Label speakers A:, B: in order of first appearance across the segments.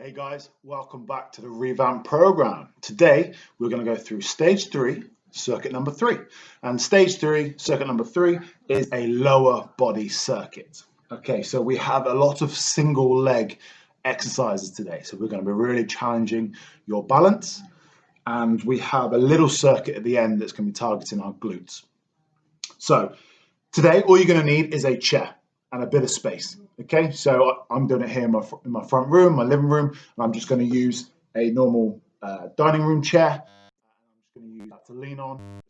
A: Hey guys, welcome back to the RevAMP program. Today we're going to go through stage 3, circuit number 3. And stage 3, circuit number 3 is a lower body circuit. Okay, so we have a lot of single leg exercises today. So we're going to be really challenging your balance. And we have a little circuit at the end that's going to be targeting our glutes. So today all you're going to need is a chair and a bit of space. Okay, so I'm doing it here in my front room, my living room, and I'm just going to use a normal dining room chair. I'm just going to use that to lean on.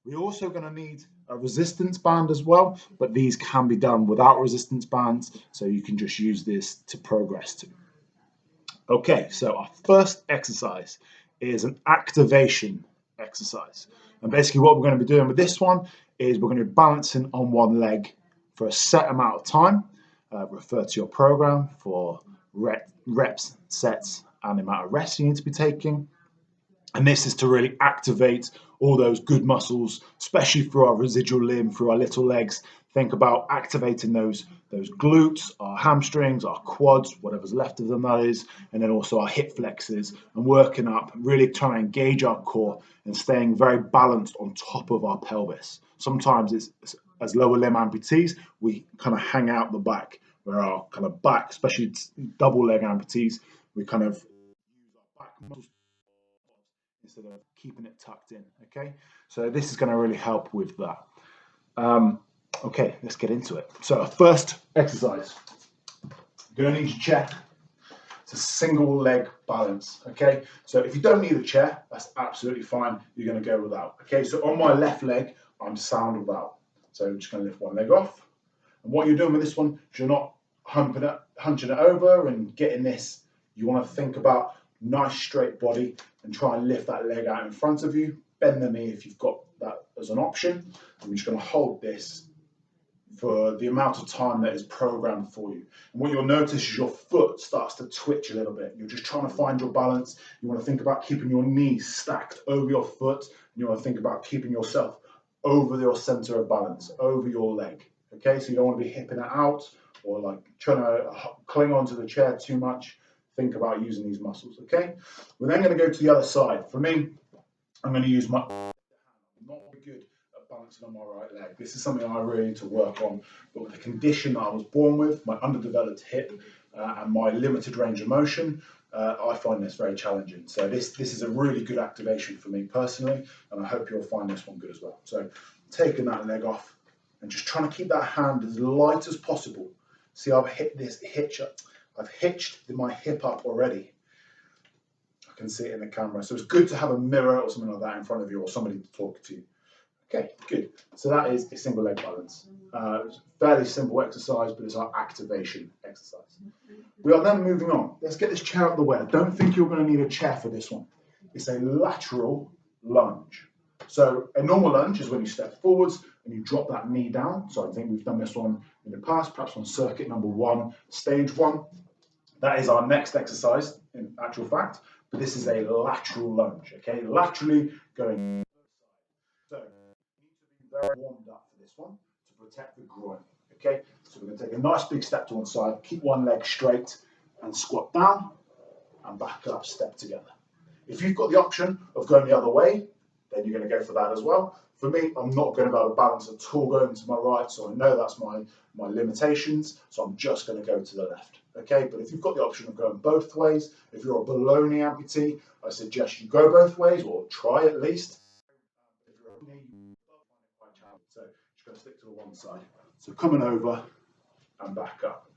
A: We're also going to need a resistance band as well, but these can be done without resistance bands, so you can just use this to progress to. Okay, so our first exercise is an activation exercise. And basically what we're going to be doing with this one is we're going to be balancing on one leg for a set amount of time. Refer to your program for reps, sets, and the amount of rest you need to be taking. And this is to really activate all those good muscles, especially through our residual limb, through our little legs. Think about activating those glutes, our hamstrings, our quads, whatever's left of them that is, and then also our hip flexors, and working up, really trying to engage our core and staying very balanced on top of our pelvis. Sometimes it's as lower limb amputees, we kind of hang out the back, where our kind of back, especially double leg amputees, we kind of use our back muscles instead of keeping it tucked in. Okay, so this is going to really help with that. Okay, let's get into it. So our first exercise, you're going to need your chair. It's a single leg balance. Okay, so if you don't need a chair, that's absolutely fine. You're going to go without. Okay, so on my left leg, I'm sound without. So I'm just going to lift one leg off. And what you're doing with this one is you're not hunching it over and getting this. You want to think about nice straight body and try and lift that leg out in front of you. Bend the knee if you've got that as an option. And we're just going to hold this for the amount of time that is programmed for you. And what you'll notice is your foot starts to twitch a little bit. You're just trying to find your balance. You want to think about keeping your knees stacked over your foot. You want to think about keeping yourself over your center of balance, over your leg. Okay, so you don't want to be hipping it out or like trying to cling onto the chair too much. Think about using these muscles. Okay, we're then going to go to the other side. For me, I'm going to use my hand. I'm not very good at balancing on my right leg. This is something I really need to work on. But with the condition that I was born with, my underdeveloped hip and my limited range of motion, I find this very challenging. So this is a really good activation for me personally, and I hope you'll find this one good as well. So taking that leg off and just trying to keep that hand as light as possible. See, I've hit this hitch up. I've hitched my hip up already. I can see it in the camera. So it's good to have a mirror or something like that in front of you, or somebody to talk to you. Okay, good. So that is a single leg balance. It's a fairly simple exercise, but it's our activation exercise. We are then moving on. Let's get this chair out of the way. I don't think you're going to need a chair for this one. It's a lateral lunge. So a normal lunge is when you step forwards and you drop that knee down. So I think we've done this one in the past, perhaps on circuit number 1, stage 1. That is our next exercise, in actual fact. But this is a lateral lunge, okay? Laterally going. So you need to be very warmed up for this one to protect the groin, okay? So we're going to take a nice big step to one side, keep one leg straight and squat down and back up, step together. If you've got the option of going the other way, then you're going to go for that as well. For me, I'm not going to be able to balance at all going to my right, so I know that's my limitations, so I'm just going to go to the left. Okay, but if you've got the option of going both ways, if you're a below knee amputee, I suggest you go both ways, or try at least. If you're a knee, you find it quite challenging, so just going to stick to the one side. So coming over and back up.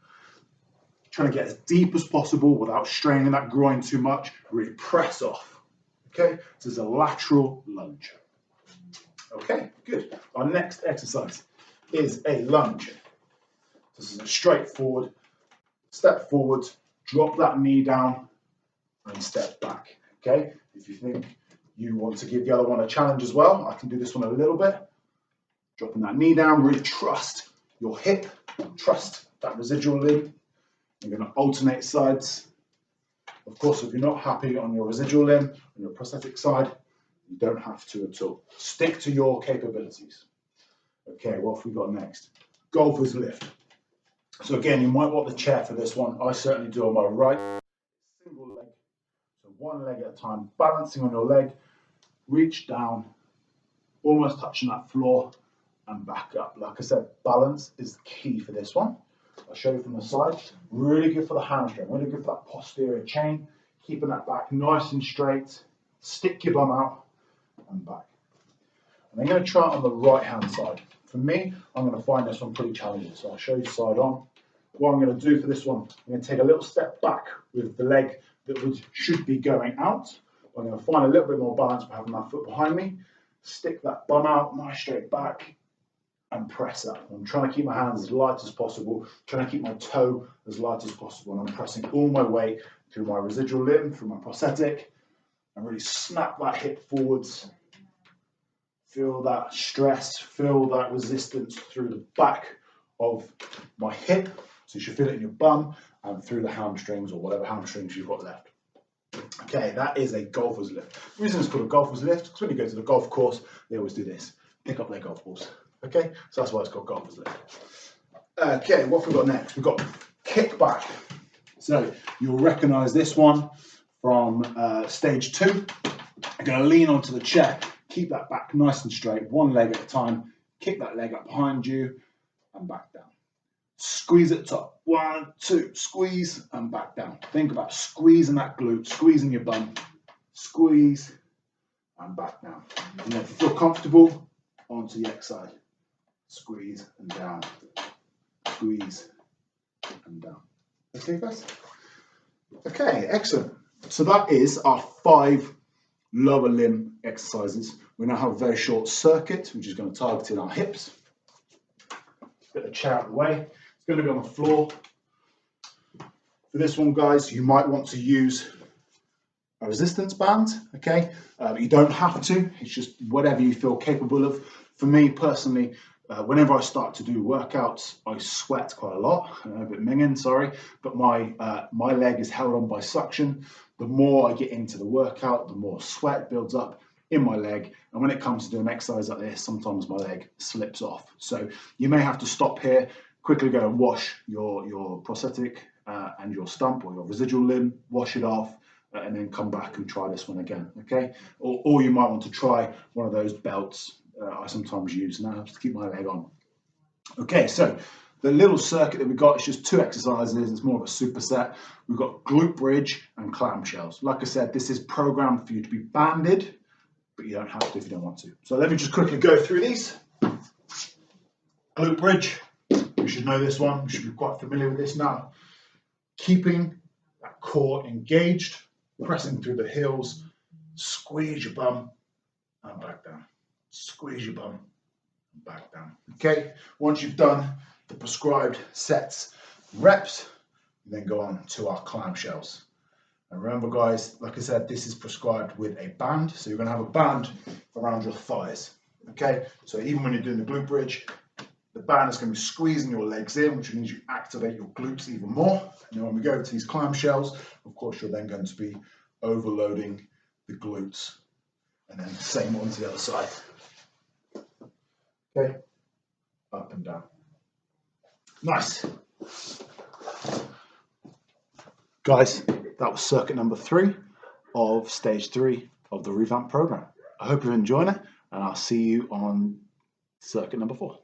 A: Trying to get as deep as possible without straining that groin too much. Really press off. Okay, this is a lateral lunge. Okay, good. Our next exercise is a lunge. This is a straightforward step forward, drop that knee down, and step back. Okay, if you think you want to give the other one a challenge as well, I can do this one a little bit. Dropping that knee down, really trust your hip, trust that residual limb. You're going to alternate sides. Of course, if you're not happy on your residual limb, on your prosthetic side, you don't have to at all. Stick to your capabilities. Okay, what have we got next? Golfer's lift. So again, you might want the chair for this one. I certainly do on my right. your leg. So one leg at a time, balancing on your leg, reach down, almost touching that floor and back up. Like I said, balance is the key for this one. I'll show you from the side. Really good for the hamstring, really good for that posterior chain, keeping that back nice and straight. Stick your bum out and back. And I'm going to try it on the right hand side. For me, I'm going to find this one pretty challenging. So I'll show you side on. What I'm going to do for this one, I'm going to take a little step back with the leg that should be going out. I'm going to find a little bit more balance by having that foot behind me. Stick that bum out, nice straight back, and press up. I'm trying to keep my hands as light as possible, trying to keep my toe as light as possible. And I'm pressing all my weight through my residual limb, through my prosthetic, and really snap that hip forwards. Feel that stress, feel that resistance through the back of my hip. So you should feel it in your bum and through the hamstrings or whatever hamstrings you've got left. Okay, that is a golfer's lift. The reason it's called a golfer's lift is because when you go to the golf course, they always do this. Pick up their golf balls. Okay, so that's why it's called golfer's lift. Okay, what have we got next? We've got kick back. So you'll recognise this one from stage 2. You're going to lean onto the chair, keep that back nice and straight, one leg at a time, kick that leg up behind you and back down. Squeeze at the top. 1, 2, squeeze and back down. Think about squeezing that glute, squeezing your bum, squeeze and back down. And then if you feel comfortable, onto the X side. Squeeze and down, squeeze and down. Okay, guys? Okay, excellent. So that is our 5 lower limb exercises. We now have a very short circuit, which is going to target in our hips. Get the chair out of the way. It's going to be on the floor. For this one, guys, you might want to use a resistance band, okay? You don't have to. It's just whatever you feel capable of. For me, personally, whenever I start to do workouts, I sweat quite a lot. A bit minging, sorry, but my leg is held on by suction. The more I get into the workout, the more sweat builds up in my leg. And when it comes to doing exercise like this, sometimes my leg slips off. So you may have to stop here, quickly go and wash your prosthetic and your stump or your residual limb, wash it off, and then come back and try this one again, okay? Or you might want to try one of those belts I sometimes use now to keep my leg on. Okay, so the little circuit that we've got is just 2 exercises. It's more of a superset. We've got glute bridge and clamshells. Like I said, this is programmed for you to be banded, but you don't have to if you don't want to. So let me just quickly go through these. Glute bridge, you should know this one. You should be quite familiar with this now. Keeping that core engaged, pressing through the heels, squeeze your bum and back down. Squeeze your bum and back down. Okay, once you've done the prescribed sets, reps, you then go on to our clamshells. And remember, guys, like I said, this is prescribed with a band. So you're going to have a band around your thighs. Okay, so even when you're doing the glute bridge, the band is going to be squeezing your legs in, which means you activate your glutes even more. And then when we go to these clamshells, of course, you're then going to be overloading the glutes. And then same on to the other side. Okay, up and down. Nice. Guys, that was circuit number 3 of stage 3 of the RevAMP program. I hope you're enjoying it, and I'll see you on circuit number 4.